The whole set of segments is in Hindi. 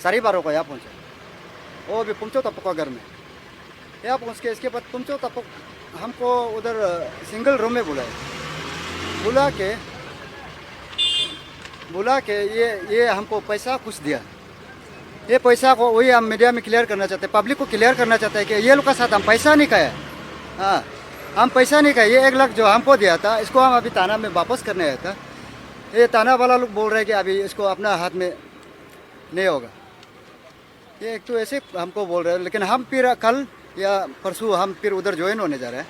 12:30 को यहाँ पहुँचे, वो भी पहुँचो तपको घर में। यहाँ पहुँच के इसके बाद पहुँचो तब हमको उधर सिंगल रूम में बुला के ये हमको पैसा कुछ दिया। ये पैसा को वही हम मीडिया में क्लियर करना चाहते हैं, पब्लिक को क्लियर करना चाहते हैं कि ये लोग का साथ हम पैसा नहीं खाए। हाँ, हम पैसा नहीं खाए। ये 1 लाख जो हमको दिया था, इसको हम अभी थाना में वापस करने आया था। ये थाना वाला लोग बोल रहे हैं कि अभी इसको अपना हाथ में नहीं होगा। ये एक तो ऐसे हमको बोल रहे हैं, लेकिन हम फिर कल या परसों हम फिर उधर ज्वाइन होने जा रहे हैं,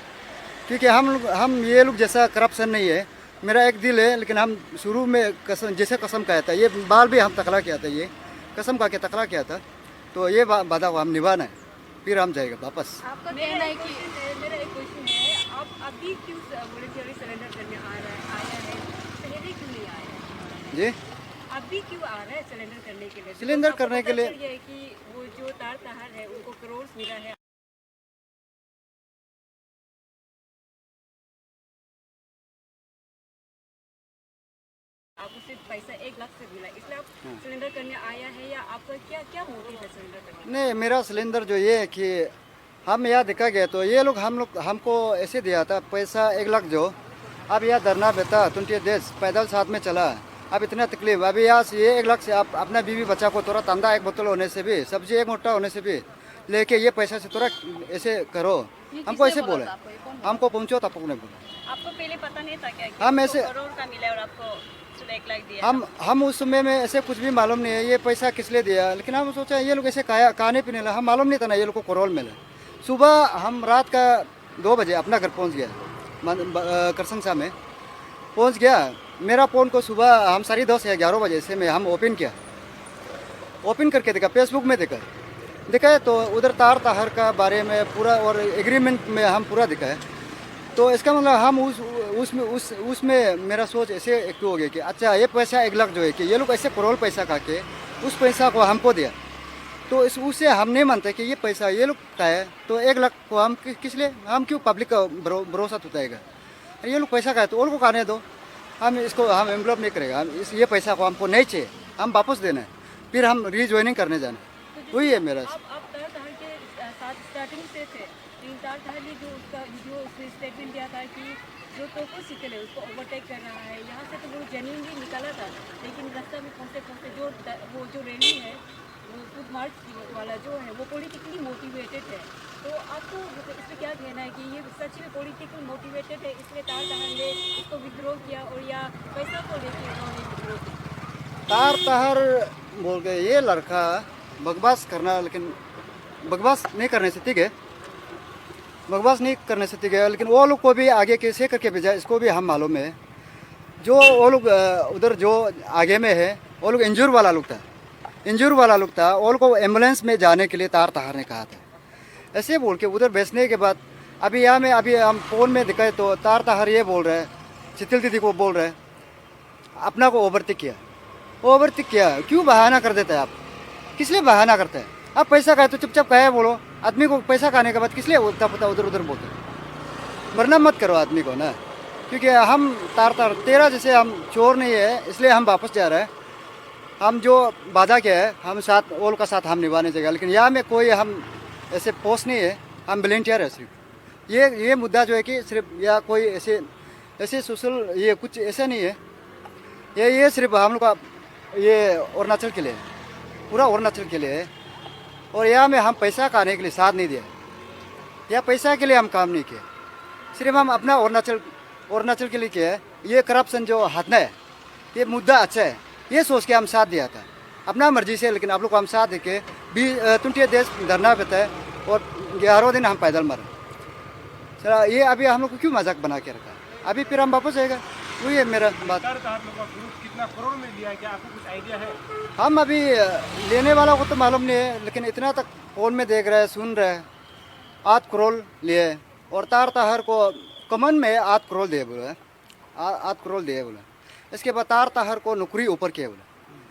क्योंकि हम ये लोग जैसा करप्शन नहीं है। मेरा एक दिल है, लेकिन हम शुरू में कसम खाया था, ये बाल भी हम तकला किया था, ये कसम खा के तकला किया था, तो ये वादा को हम निभाना है, फिर हम जाएगा वापस। आपका कहना है कि मेरा एक क्वेश्चन है, आप अभी क्यों वॉलंटियरली सरेंडर करने आया है, पहले क्यों नहीं आया है? जी, अभी क्यों आ रहा है सरेंडर करने के लिए? सिलेंडर करने के लिए ये है कि वो जो तार तहार है उनको करोड़ मिला है, आपको सिर्फ पैसा 1 लाख से मिला, इसलिए आप सिलेंडर करने आया है, या आपका क्या क्या मोटिव है सिलेंडर करने? नहीं, मेरा सिलेंडर जो ये है कि हम यहाँ देखा गया तो ये लोग हमको ऐसे दिया था पैसा 1 लाख जो। अब यहाँ धरना बेटा 20 डेज पैदल साथ में चला, अब इतना तकलीफ। अभी यहाँ से ये 1 लाख से आप अपना बीवी बच्चा को थोड़ा तंदा 1 बोतल होने से भी, सब्जी 1 मोटा होने से भी लेके ये पैसा से थोड़ा ऐसे करो, हमको ऐसे बोले। हमको पहुँचो तब ने बोला। आपको पहले पता नहीं था क्या कि हम आपको ऐसे करोड़ का मिला और आपको सिर्फ 1 लाख दिया? हम उस समय में ऐसे कुछ भी मालूम नहीं है ये पैसा किस लिए दिया, लेकिन हम सोचा ये लोग ऐसे खाने पीने लगा, हम मालूम नहीं था ना ये लोग को करोड़ मिला। सुबह हम रात का 2 बजे अपना घर पहुंच गया, करसंसा में पहुंच गया। मेरा फ़ोन को सुबह हम 10:30 या 11 बजे से मैं हम ओपन किया, ओपन करके देखा, फेसबुक में देखा तो उधर तार तहार का बारे में पूरा और एग्रीमेंट में हम पूरा दिखा है। तो इसका मतलब हम उसमें मेरा सोच ऐसे एक्टिव हो गया कि अच्छा ये पैसा 1 लाख जो है कि ये लोग ऐसे करोड़ पैसा खा के उस पैसा को हमको दिया, तो उससे हम नहीं मानते कि ये पैसा ये लोग का है। तो 1 लाख को हम किस लिए, हम क्यों पब्लिक का भरोसा टूटाएगा? ये लोग पैसा खाए तो और को खाने दो, हम इसको हम एम्ब्लॉप नहीं करेगा। हम ये पैसा को हमको नहीं चाहिए, हम वापस देना है, फिर हम रीज्वाइनिंग करने जाना, वही है मेरा। आप तार तहार के साथ स्टार्टिंग से थे, लेकिन तार तहार ने जो उसने स्टेटमेंट दिया था कि जो टोको सिकल है उसको ओवरटेक कर रहा है, यहाँ से तो वो जेन्युइनली निकाला था, लेकिन रास्ता में पहुँचते वो जो रैली है वो फूड मार्च वाला जो है वो पॉलिटिकली मोटिवेटेड है। तो आपको इसमें क्या कहना है कि ये सच में पॉलिटिकल मोटिवेटेड है, इसलिए तार तहार ने इसको विद्रोह किया, और या पैसा को लेकर उन्होंने विद्रोह किया? तार तहार बोल के ये लड़का बकवास करना, लेकिन बकवास नहीं करने से ठीक है, बकवास नहीं करने से ठीक है, लेकिन वो लोग को भी आगे कैसे करके भेजा इसको भी हम मालूम है। जो वो लोग उधर जो आगे में है वो लोग इंजूर वाला लोग था, वो लोग को एम्बुलेंस में जाने के लिए तार तहार ने कहा था। ऐसे बोल के उधर बेचने के बाद अभी यहाँ में अभी हम फ़ोन में दिखाए तो तार तहार ये बोल रहे हैं, शीतल दीदी को बोल रहे हैं अपना को ओवरटेक किया। क्यों बहाना कर देते हैं आप? किस लिए बहाना करते हैं? आप पैसा खाए तो चुपचाप कहे बोलो, आदमी को पैसा खाने के बाद किस लिए उल्टा पुल्टा उधर उधर बोलते? वरना मत करो आदमी को ना, क्योंकि हम तार तेरा जैसे हम चोर नहीं है, इसलिए हम वापस जा रहे हैं। हम जो वादा किया है हम साथ ओल का साथ हम निभाने चाहिए, लेकिन यहाँ में कोई हम ऐसे पोस्ट नहीं है, हम वॉलंटियर है सिर्फ। ये मुद्दा जो है कि सिर्फ या कोई ऐसे सोशल ये कुछ ऐसा नहीं है, ये सिर्फ हम लोग का ये अरुणाचल के लिए, पूरा अरुणाचल के लिए है। और यहाँ में हम पैसा खाने के लिए साथ नहीं दिया, या पैसा के लिए हम काम नहीं किया, सिर्फ हम अपना अरुणाचल के लिए किया है। ये करप्शन जो हटना है, ये मुद्दा अच्छा है, ये सोच के हम साथ दिया था अपना मर्जी से, लेकिन आप लोग को हम साथ दे के 20 देश धरना देता है और 11 दिन हम पैदल मरे। चला ये अभी हम लोग को क्यों मजाक बना के रखा? अभी फिर हम वापस जाएगा, वही है मेरा बात। कितना करोड़ में लिया है, क्या आपको कुछ आइडिया है? हम अभी लेने वाला को तो मालूम नहीं है, लेकिन इतना तक फोन में देख रहे हैं, सुन रहे हैं, 8 करोड़ लिए, और तार तहार को कमन में 8 करोड़ दिए बोले, 8 करोड़ दिए बोले। इसके बाद तार तहार को नौकरी ऊपर किए बोले,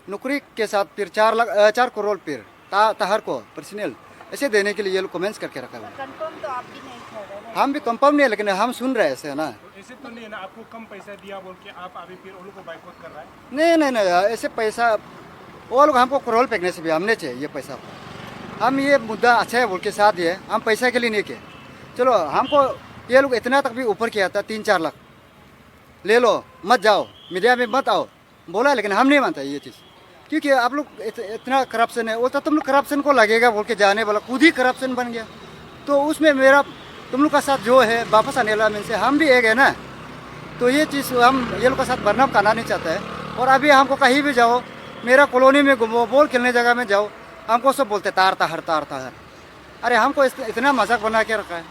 नौकरी के साथ फिर 4 करोड़ फिर तहार को पर्सनल ऐसे देने के लिए ये लोग कमेंट्स करके रखा है। कंफर्म तो आप भी नहीं कर रहे हैं? हम भी कंफर्म नहीं है, लेकिन हम सुन रहे हैं ऐसे है ना। ऐसे तो नहीं है ना, आपको कम पैसा दिया बोल के आप अभी फिर उन लोगों को बाइकआउट कर रहा है? नहीं, ऐसे पैसा वो लोग हमको करोल फेंकने से भी हमने चाहिए ये पैसा। हम ये मुद्दा अच्छा है बोल के साथ दिए, हम पैसा के लिए नहीं किए। चलो हमको ये लोग इतना तक भी ऊपर किया था, 3-4 लाख ले लो, मत जाओ, मीडिया में मत आओ बोला, लेकिन हम नहीं मानता ये चीज़, क्योंकि आप लोग इतना करप्शन है। वो तो तुम लोग करप्शन को लगेगा बोल के जाने वाला खुद ही करप्शन बन गया। तो उसमें मेरा तुम लोग का साथ जो है वापस आने वाला से हम भी एक है ना। तो ये चीज़ हम ये लोग का साथ बदनाम करना नहीं चाहता है। और अभी हमको कहीं भी जाओ, मेरा कॉलोनी में घूमो, बॉल खेलने जगह में जाओ, हमको सब बोलते तार तार तार तार। अरे हमको इतना मजाक बना के रखा है।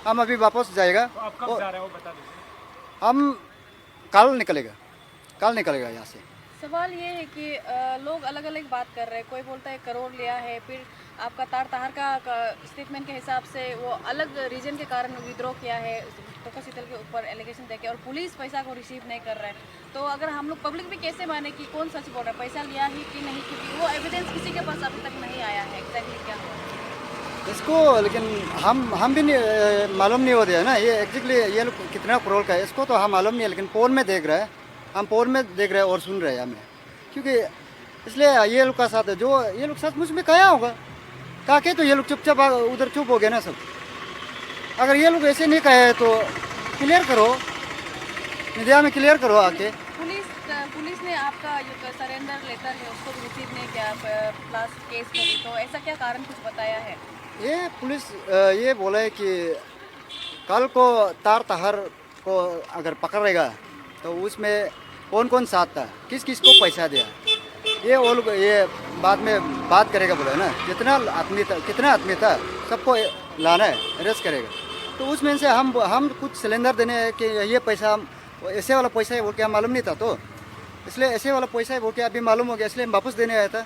हम अभी वापस जाएगा, तो आप कब जा रहे हो बता दीजिए। हम कल निकलेगा यहाँ से। सवाल ये है कि लोग अलग अलग बात कर रहे हैं। कोई बोलता है करोड़ लिया है, फिर आपका तार तहार का स्टेटमेंट के हिसाब से वो अलग रीजन के कारण विद्रोह किया है, तोका शीतल के ऊपर एलिगेशन देके, और पुलिस पैसा को रिसीव नहीं कर रहा है। तो अगर हम लोग पब्लिक भी कैसे माने कि कौन सच बोल रहा है, पैसा लिया ही कि नहीं, क्योंकि वो एविडेंस किसी के पास अभी तक नहीं आया है एग्जैक्टली क्या है इसको। लेकिन हम भी नहीं मालूम नहीं होता है ना ये एग्जैक्टली ये लोग कितना करोड़ का है, इसको तो हम मालूम नहीं है। लेकिन फ़ोन में देख रहे हैं, हम फ़ोन में देख रहे हैं और सुन रहे हैं हमें, क्योंकि इसलिए ये लोग का साथ है। जो ये लोग सचमुच में कहा होगा ताकि तो ये लोग चुपचाप उधर चुप हो गए ना सब। अगर ये लोग ऐसे नहीं कहे तो क्लियर करो, मीडिया में क्लियर करो आके। पुलिस ने आपका जो सरेंडर लेटर है उसको भी रिसीव नहीं किया प्लस केस को भी, तो ऐसा क्या कारण कुछ बताया है? ये पुलिस ये बोला है कि कल को तार तहर को अगर पकड़ेगा तो उसमें कौन कौन साथ था, किस किस को पैसा दिया, ये वो लोग ये बाद में बात करेगा बोला है ना। कितना आदमी था सबको लाना है, अरेस्ट करेगा। तो उसमें से हम कुछ सिलेंडर देने हैं कि ये पैसा ऐसे वाला पैसा है बोल के हम मालूम नहीं था, तो इसलिए ऐसे वाला पैसा है बोल के अभी मालूम हो गया, इसलिए हम वापस देने आया था।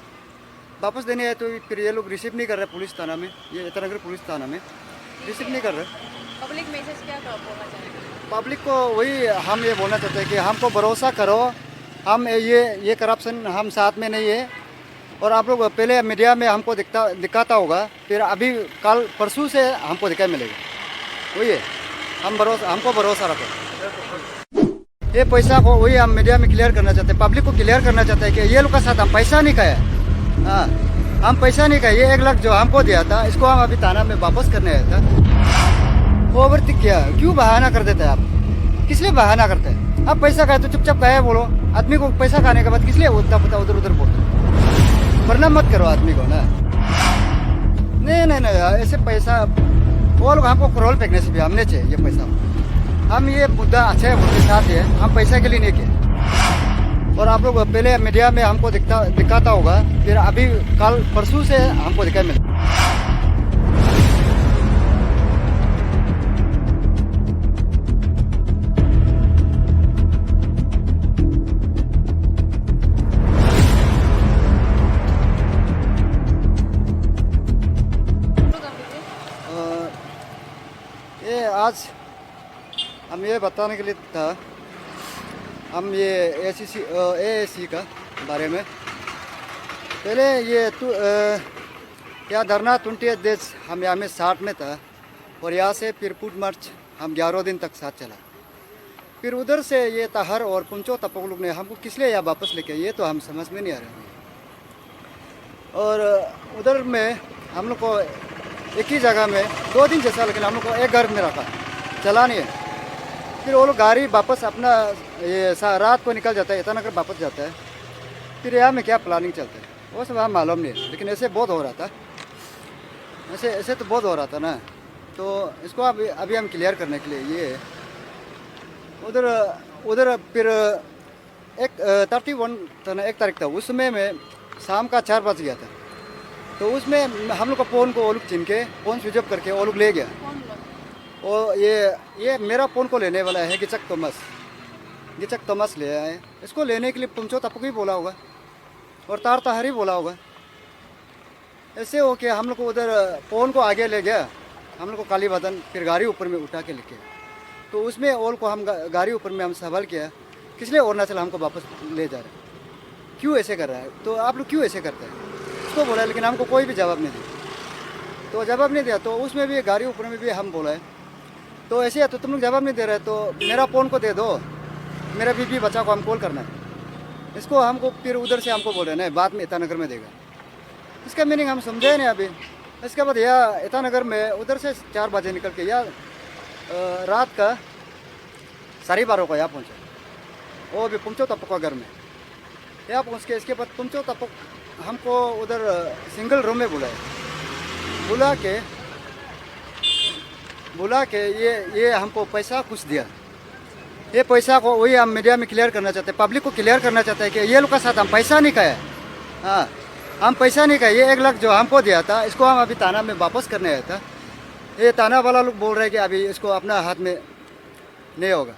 वापस देने आए तो फिर ये लोग रिसीव नहीं कर रहे पुलिस थाना में, ये ईटानगर पुलिस थाना में रिसीव नहीं कर रहे। पब्लिक मैसेज क्या बोलना चाहेंगे? पब्लिक को वही हम ये बोलना चाहते हैं कि हमको भरोसा करो, हम ये करप्शन हम साथ में नहीं है। और आप लोग पहले मीडिया में हमको दिखाता होगा, फिर अभी कल परसों से हमको दिखाई मिलेगा। वही है, हमको भरोसा रखो। ये पैसा को वही हम मीडिया में क्लियर करना चाहते हैं, पब्लिक को क्लियर करना चाहते हैं कि ये लोग का साथ हम पैसा नहीं खाया। हाँ, हम पैसा नहीं खाए। ये 1 लाख जो हमको दिया था इसको हम अभी थाना में वापस करने आया था। ओवरथिंक किया, क्यों बहाना कर देते हैं आप? किस लिए बहाना करते हैं? आप पैसा खाए तो चुपचाप खाए बोलो। आदमी को पैसा खाने के बाद किस लिए उतना पता उधर उधर बोलते? वरना मत करो आदमी को ना। नहीं ऐसे पैसा वो लोग हमको करोल फेंकने से भी हमने चाहिए ये पैसा। हम ये मुद्दा अच्छा है बोल के साथ है, हम पैसा के लिए नहीं किए। और आप लोग पहले मीडिया में हमको दिखाता होगा, फिर अभी कल परसों से हमको दिखाई मिले। ये आज हम ये बताने के लिए था, हम ये AAC का बारे में पहले ये क्या धरना 28 डेज हम यहाँ में 60 में था। और यहाँ से फिर फूड मार्च हम 11 दिन तक साथ चला। फिर उधर से ये तहर और पुंचो तपोक लोग ने हमको किस लिए यहाँ वापस लेके, ये तो हम समझ में नहीं आ रहे। और उधर में हम लोग को एक ही जगह में 2 दिन जैसा, लेकिन हम लोग को एक घर में रखा, चला नहीं है। फिर वो लोग गाड़ी वापस अपना ये रात को निकल जाता है, ईटानगर वापस जाता है। फिर यहाँ में क्या प्लानिंग चलता है वो सब हम मालूम नहीं है, लेकिन ऐसे बहुत हो रहा था, ऐसे तो बहुत हो रहा था ना। तो इसको अभी हम क्लियर करने के लिए ये उधर फिर 31 था ना, 1 तारीख था, उसमें मैं शाम का 4 बज गया था। तो उसमें हम लोग का फ़ोन को वो लोग चिन के फ़ोन स्विच ऑफ करके वो लोग ले गया। और ये मेरा फ़ोन को लेने वाला है गिचक तोमस ले आए। इसको लेने के लिए पुंचो तपक ही बोला होगा और तार तहरी बोला होगा। ऐसे हो के हम लोग को उधर फ़ोन को आगे ले गया, हम लोग को काली बदन, फिर गाड़ी ऊपर में उठा के लेके। तो उसमें ओल को हम गाड़ी ऊपर में हम सवाल किया, किस लिए अरुणाचल हमको वापस ले जा रहे हैं, क्यों ऐसे कर रहा है, तो आप लोग क्यों ऐसे करते हैं, उसको बोला। लेकिन हमको कोई भी जवाब नहीं दिया। तो जवाब नहीं दिया तो उसमें भी गाड़ी ऊपर में भी हम बोला है, तो ऐसे है तो तुम लोग जवाब नहीं दे रहे तो मेरा फ़ोन को दे दो, मेरा बीबी बच्चा को हम कॉल करना है। इसको हमको फिर उधर से हमको बोल रहे हैं नहीं बाद में ईटानगर में देगा। इसका मीनिंग हम समझे नहीं अभी। इसके बाद या ईटानगर में उधर से 4 बजे निकल के या रात का 12:30 को यहाँ पहुँचे, वो भी पहुँचो तपको घर में यहाँ पहुँच के इसके बाद पहुँचो तपक हमको उधर सिंगल रूम में बुला के ये हमको पैसा कुछ दिया। ये पैसा को वही हम मीडिया में क्लियर करना चाहते हैं, पब्लिक को क्लियर करना चाहते हैं कि ये लोग का साथ हम पैसा नहीं खाए। हाँ, हम पैसा नहीं खाए। ये 1 लाख जो हमको दिया था इसको हम अभी थाना में वापस करने आया था। ये थाना वाला लोग बोल रहे हैं कि अभी इसको अपना हाथ में नहीं होगा।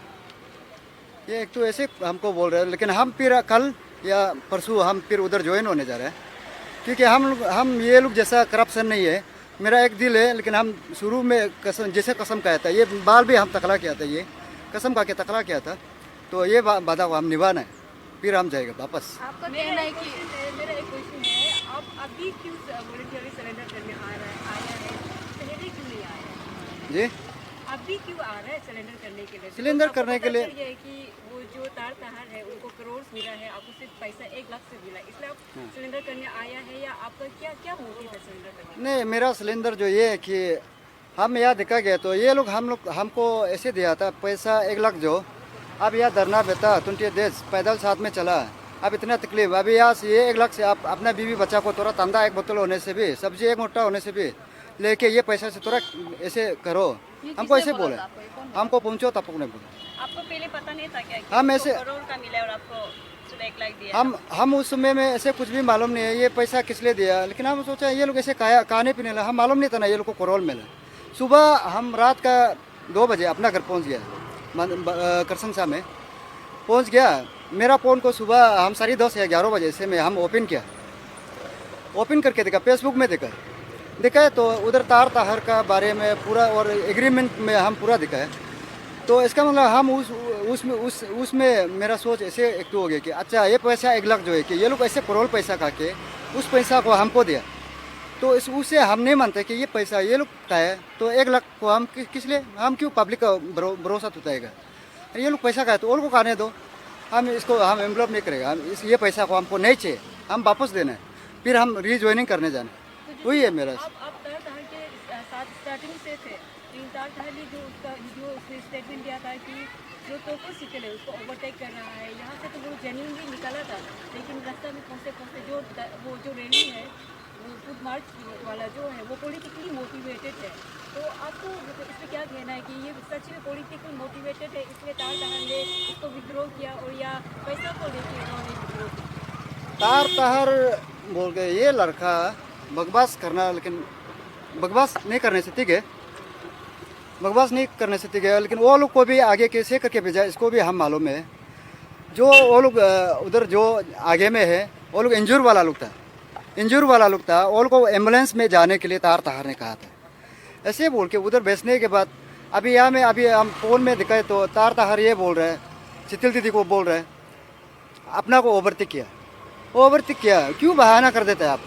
ये एक तो ऐसे हमको बोल रहे हैं, लेकिन हम फिर कल या परसों हम फिर उधर ज्वाइन होने जा रहे हैं, क्योंकि हम ये लोग जैसा करप्शन नहीं है। मेरा एक दिल है, लेकिन हम शुरू में कसम खाया था, ये बाल भी हम तकला किया था, ये कसम खा के तकला किया था, तो ये वादा को हम निभाना है, फिर हम जाएगा वापस। आपका कहना है कि मेरा एक क्वेश्चन है, आप अभी क्यों वॉलंटियरली सरेंडर करने आया है, पहले क्यों नहीं आया जी? अभी क्यों आ रहा है सरेंडर करने के लिए? सिलेंडर करने के लिए ये है कि वो जो तार तहार है उनको करोड़ मिला है, आपको सिर्फ पैसा 1 लाख से मिला, इसलिए आप सिलेंडर करने आया है, या आपका क्या मोटिव है सिलेंडर करने? नहीं, मेरा सिलेंडर जो ये है कि हम यहाँ देखा गया तो ये लोग हमको ऐसे दिया था पैसा 1 लाख जो अब यहाँ धरना बेटा 20 डेज पैदल साथ में चला, अब इतना तकलीफ, अभी यहाँ से ये 1 लाख से आप अपना बीवी बच्चा को थोड़ा तंदा 1 बोतल होने से भी, सब्जी 1 मोटा होने से भी लेके ये पैसा से थोड़ा ऐसे करो, हमको ऐसे बोले, हमको पहुँचो तब ने बोले। आपको पहले पता नहीं था क्या हम ऐसे करोड़ का मिला और आपको सिर्फ 1 लाख दिया? हम उस समय में ऐसे कुछ भी मालूम नहीं है ये पैसा किस लिए दिया, लेकिन हम सोचा ये लोग ऐसे खाने पीने लगा, हम मालूम नहीं था ना ये लोग को करोड़ मिला। सुबह हम रात का 2 बजे अपना घर पहुंच गया, करसनसा में पहुंच गया। मेरा फ़ोन को सुबह हम 10:30 या 11 बजे से में हम ओपन किया, ओपन करके देखा, फेसबुक में देखा तो उधर तार तहार का बारे में पूरा और एग्रीमेंट में हम पूरा दिखा है। तो इसका मतलब हम उसमें मेरा सोच ऐसे एक तो हो गया कि अच्छा ये पैसा 1 लाख जो है कि ये लोग ऐसे करोड़ पैसा खा के उस पैसा को हमको दिया, तो उससे हम नहीं मानते कि ये पैसा ये लोग का है, तो 1 लाख को हम किस लिए, हम क्यों पब्लिक का भरोसा टूटाएगा? ये लोग पैसा खाए तो और को खाने दो, हम इसको हम एम्ब्लॉप नहीं करेगा, हम ये पैसा को हमको नहीं चाहिए, हम वापस देना है, फिर हम रीज्वाइनिंग करने जाना, वही है मेरा। आप तार तहार के साथ स्टार्टिंग से थे, लेकिन तार तहार ने जो उसने स्टेटमेंट दिया था कि जो तोको सिकल है उसको ओवरटेक कर रहा है, यहाँ से तो वो जेन्युइनली निकाला था, लेकिन रास्ता में पहुँचते वो जो रैली है वो फुट मार्च वाला जो है वो पॉलिटिकली मोटिवेटेड है, तो आपको इस पर क्या कहना है कि ये सच में पॉलिटिकली मोटिवेटेड है, इसलिए तार तहार ने उसको विद्रोह किया, और या पैसा को लेकर उन्होंने विद्रोह किया? तार तहार बोल के ये लड़का बकवास करना, लेकिन बकवास नहीं करने से ठीक है, बकवास नहीं करने से ठीक है, लेकिन वो लोग को भी आगे कैसे करके भेजा इसको भी हम मालूम है। जो वो लोग उधर जो आगे में है वो लोग इंजूर वाला लोग था, वो लोग को एम्बुलेंस में जाने के लिए तार तहार ने कहा था, ऐसे बोल के उधर भेजने के बाद अभी यहाँ में अभी हम फ़ोन में दिखाए तो तार तहार ये बोल रहे हैं, चितिल दीदी को बोल रहे हैं अपना को ओवरटेक किया, क्यों बहाना कर देते हैं आप,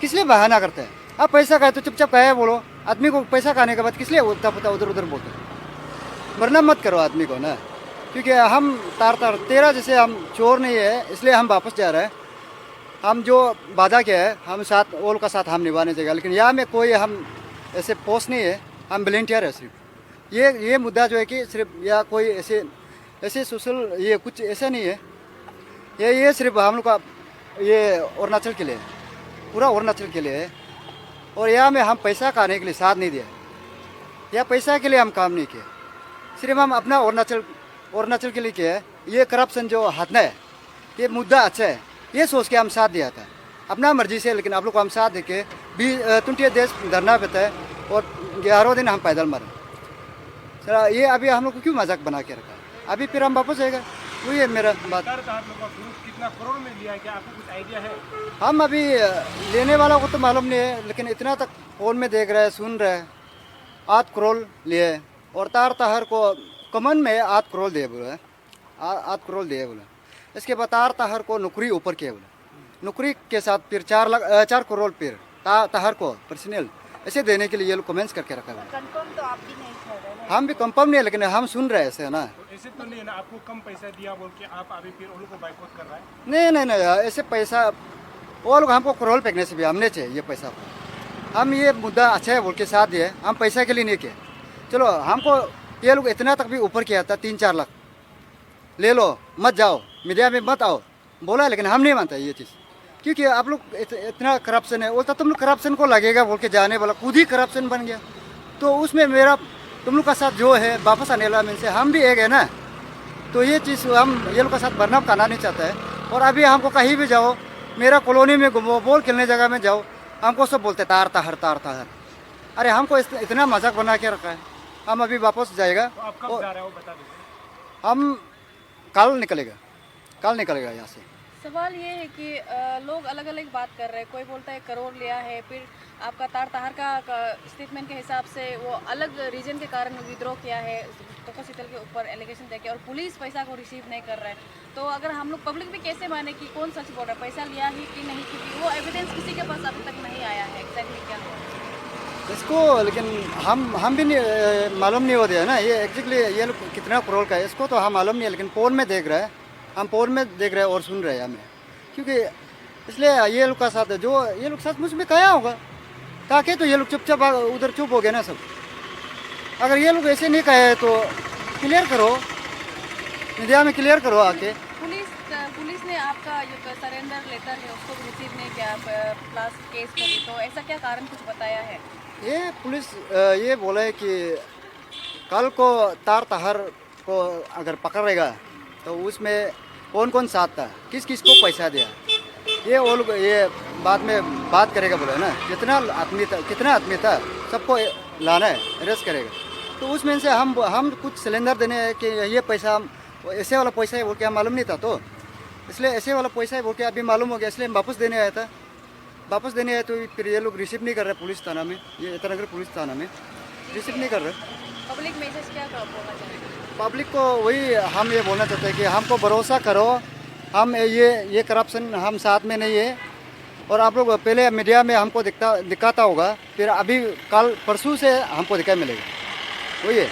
किस लिए बहाना करते हैं? आप पैसा खाए तो चुपचाप खाए बोलो, आदमी को पैसा खाने के बाद किस लिए उधर बोलते हैं? वरना मत करो आदमी को ना, क्योंकि हम तार तेरा जैसे हम चोर नहीं है, इसलिए हम वापस जा रहे हैं। हम जो वादा किया है हम साथ ओल का साथ हम निभाने जाएगा, लेकिन यहाँ में कोई हम ऐसे पोस्ट नहीं है, हम वॉलंटियर है सिर्फ। ये मुद्दा जो है कि सिर्फ या कोई ऐसे सोशल ये कुछ ऐसा नहीं है, ये सिर्फ हम लोग का ये अरुणाचल के लिए, पूरा अरुणाचल के लिए है, और यहाँ में हम पैसा खाने के लिए साथ नहीं दिया, या पैसा के लिए हम काम नहीं किया, सिर्फ हम अपना अरुणाचल के लिए किया है। ये करप्शन जो हटना है, ये मुद्दा अच्छा है, ये सोच के हम साथ दिया था अपना मर्जी से, लेकिन आप लोग को हम साथ दे के 20 देश धरना पे था और 11 दिन हम पैदल मरे। सर ये अभी हम लोग को क्यों मजाक बना के रखा, अभी फिर हम वापस जाएगा, वही है मेरा बात। कितना करोड़ में लिया है, क्या आपको कुछ आइडिया है? हम अभी लेने वाला को तो मालूम नहीं है, लेकिन इतना तक फोन में देख रहे हैं, सुन रहे हैं, 8 करोड़ लिए, और तार तहार को कमन में 8 करोड़ दिए बोले, 8 करोड़ दिए बोले। इसके बाद तार तहार को नौकरी ऊपर किया बोले, नौकरी के साथ फिर 4 करोड़ फिर तहार को पर्सनल ऐसे देने के लिए ये लोग कमेंट्स करके रखा है। कंफर्म तो आप भी नहीं कर रहे हैं? हम भी कंफर्म नहीं है, लेकिन हम सुन रहे हैं ऐसे ना। ऐसे ऐसे तो नहीं है ना आपको कम पैसा दिया बोल के आप अभी फिर उन लोग को बाइकआउट कर रहा है? नहीं ऐसे पैसा वो लोग हमको करोल फेंकने से भी हमने चाहिए ये पैसा। हम ये मुद्दा अच्छा है बोल के साथ दिए, हम पैसा के लिए नहीं किए। चलो हमको ये लोग इतना तक भी ऊपर किया था 3-4 लाख ले लो, मत जाओ मीडिया में मत आओ बोला, लेकिन हम नहीं मानते ये चीज़, क्योंकि आप लोग इतना करप्शन है। बोलता तुम लोग करप्शन को लगेगा बोल के जाने वाला खुद ही करप्शन बन गया, तो उसमें मेरा तुम लोग का साथ जो है वापस आने वाला में से हम भी एक है ना, तो ये चीज़ हम ये लोग का साथ बदनाम करना नहीं चाहता है। और अभी हमको कहीं भी जाओ, मेरा कॉलोनी में घूमो, बॉल खेलने जगह में जाओ, हमको सब बोलते तार तार तार तार। अरे हमको इतना मजाक बना के रखा है। हम अभी वापस जाएगा, तो आप कब जा रहे हो बता दीजिए। हम कल निकलेगा यहाँ से। सवाल ये है कि लोग अलग अलग बात कर रहे हैं। कोई बोलता है करोड़ लिया है, फिर आपका तार तहार का स्टेटमेंट के हिसाब से वो अलग रीजन के कारण विद्रोह किया है तोको शीतल के ऊपर एलिगेशन देके, और पुलिस पैसा को रिसीव नहीं कर रहा है। तो अगर हम लोग पब्लिक भी कैसे माने कि कौन सच बोल रहा है, पैसा लिया ही कि नहीं, क्योंकि वो एविडेंस किसी के पास अभी तक नहीं आया है एग्जैक्टली क्या हुआ इसको। लेकिन हम भी नहीं मालूम नहीं होता है ना ये एग्जैक्टली ये लोग कितना करोड़ का है, इसको तो हम मालूम नहीं है। लेकिन फ़ोन में देख रहे हैं, हम फ़ोन में देख रहे हैं और सुन रहे हैं हमें, क्योंकि इसलिए ये लोग का साथ है। जो ये लोग साथ मुझ में कहा होगा ताकि तो ये लोग चुपचाप उधर चुप हो गए ना सब। अगर ये लोग ऐसे नहीं कहे तो क्लियर करो, मीडिया में क्लियर करो आके। पुलिस ने आपका जो सरेंडर लेटर है उसको रिसीव नहीं किया प्लस केस को भी, तो ऐसा क्या कारण कुछ बताया है? ये पुलिस ये बोला है कि कल को तार तहार को अगर पकड़ेगा तो उसमें कौन कौन साथ था, किस किस को पैसा दिया, ये वो लोग ये बाद में बात करेगा बोला ना। कितना आदमी था सबको लाना है, अरेस्ट करेगा। तो उसमें से हम कुछ सिलेंडर देने हैं कि ये पैसा ऐसे वाला पैसा है बोल के हम मालूम नहीं था, तो इसलिए ऐसे वाला पैसा है बोल के अभी मालूम हो गया, इसलिए हम वापस देने आया था। वापस देने आए तो फिर ये लोग रिसीव नहीं कर रहे पुलिस थाना में, ये ईटानगर पुलिस थाना में रिसीव नहीं कर रहे। पब्लिक मैसेज क्या बोलना चाहेंगे? पब्लिक को वही हम ये बोलना चाहते हैं कि हमको भरोसा करो, हम ये करप्शन हम साथ में नहीं है। और आप लोग पहले मीडिया में हमको दिखाता होगा, फिर अभी कल परसों से हमको दिखाई मिलेगा, वही है।